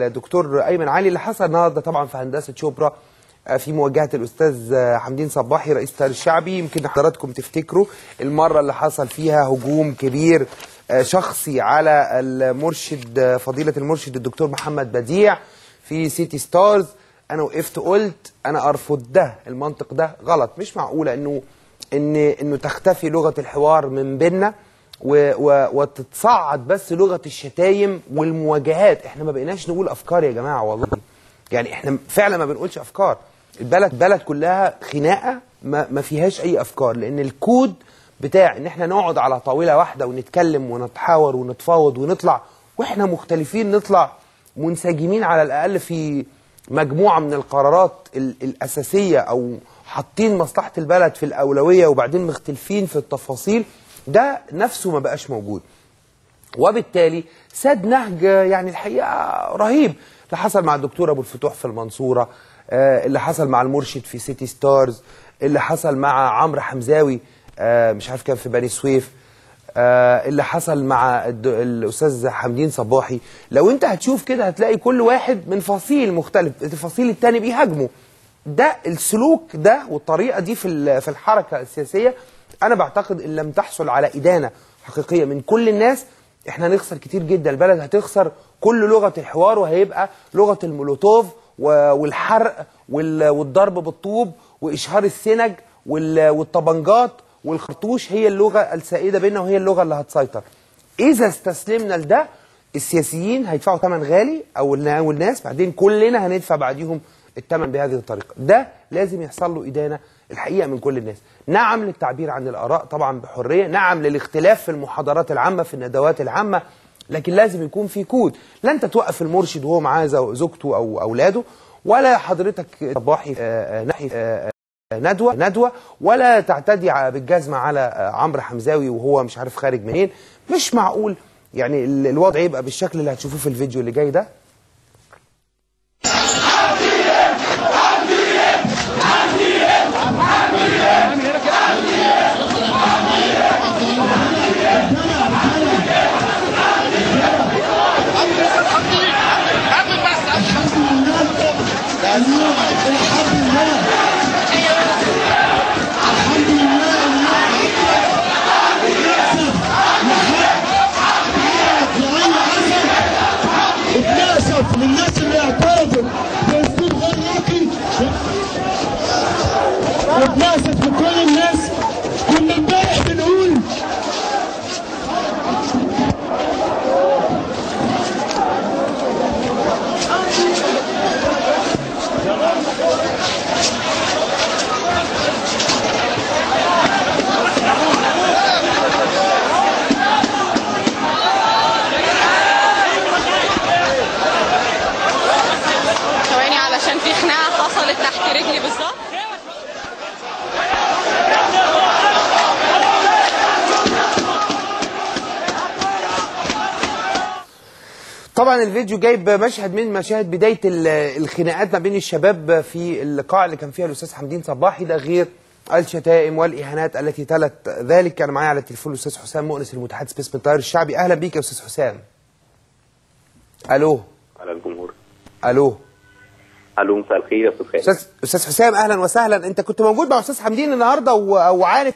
الدكتور ايمن علي اللي حصل النهارده طبعا في هندسه شبرا في مواجهه الاستاذ حمدين صباحي رئيس التيار الشعبي. يمكن حضراتكم تفتكروا المره اللي حصل فيها هجوم كبير شخصي على المرشد فضيله المرشد الدكتور محمد بديع في سيتي ستارز. انا وقفت قلت انا ارفض ده، المنطق ده غلط. مش معقوله انه تختفي لغه الحوار من بيننا وتتصعد بس لغه الشتايم والمواجهات. احنا ما بقيناش نقول افكار يا جماعه، والله يعني احنا فعلا ما بنقولش افكار. البلد كلها خناقه ما فيهاش اي افكار، لان الكود بتاع ان احنا نقعد على طاوله واحده ونتكلم ونتحاور ونتفاوض ونطلع واحنا مختلفين، نطلع منسجمين على الاقل في مجموعه من القرارات الاساسيه، او حاطين مصلحه البلد في الاولويه وبعدين مختلفين في التفاصيل. ده نفسه ما بقاش موجود، وبالتالي ساد نهج يعني الحقيقه رهيب. اللي حصل مع الدكتور ابو الفتوح في المنصوره، اللي حصل مع المرشد في سيتي ستارز، اللي حصل مع عمرو حمزاوي مش عارف كان في بني سويف، اللي حصل مع الاستاذ حمدين صباحي. لو انت هتشوف كده هتلاقي كل واحد من فصيل مختلف، الفصيل الثاني بيهاجمه. ده السلوك ده والطريقه دي في الحركه السياسيه، انا بعتقد ان لم تحصل على ادانه حقيقيه من كل الناس احنا هنخسر كتير جدا. البلد هتخسر كل لغه الحوار، وهيبقى لغه المولوتوف والحرق والضرب بالطوب واشهار السنج والطبنجات والخرطوش هي اللغه السائده بيننا، وهي اللغه اللي هتسيطر. اذا استسلمنا لده السياسيين هيدفعوا ثمن غالي، او الناس، بعدين كلنا هندفع بعديهم الثمن بهذه الطريقه. ده لازم يحصل له ادانه الحقيقه من كل الناس. نعم للتعبير عن الاراء طبعا بحريه، نعم للاختلاف في المحاضرات العامه في الندوات العامه، لكن لازم يكون في كود. لا انت توقف المرشد وهو معاه زوجته او اولاده، ولا حضرتك صباحي ناحيه ندوه، ولا تعتدي بالجزمه على عمرو حمزاوي وهو مش عارف خارج منين. مش معقول يعني الوضع يبقى بالشكل اللي هتشوفوه في الفيديو اللي جاي ده. للناس اللي اعترضوا باسلوب غير راقي، واتناسف لكل الناس. كنا امبارح بنقول عشان في خناقه حصلت تحت رجلي بالظبط. طبعا الفيديو جايب مشهد من مشاهد بدايه الخناقات ما بين الشباب في اللقاء اللي كان فيها الاستاذ حمدين صباحي. ده غير الشتائم والاهانات التي تلت ذلك. انا معايا على التليفون الاستاذ حسام مؤنس المتحدث باسم التيار الشعبي. اهلا بيك يا استاذ حسام. الو. على الجمهور. الو. الو، مساء الخير يا استاذ خالد. استاذ حسام اهلا وسهلا. انت كنت موجود مع استاذ حمدين النهارده وعارف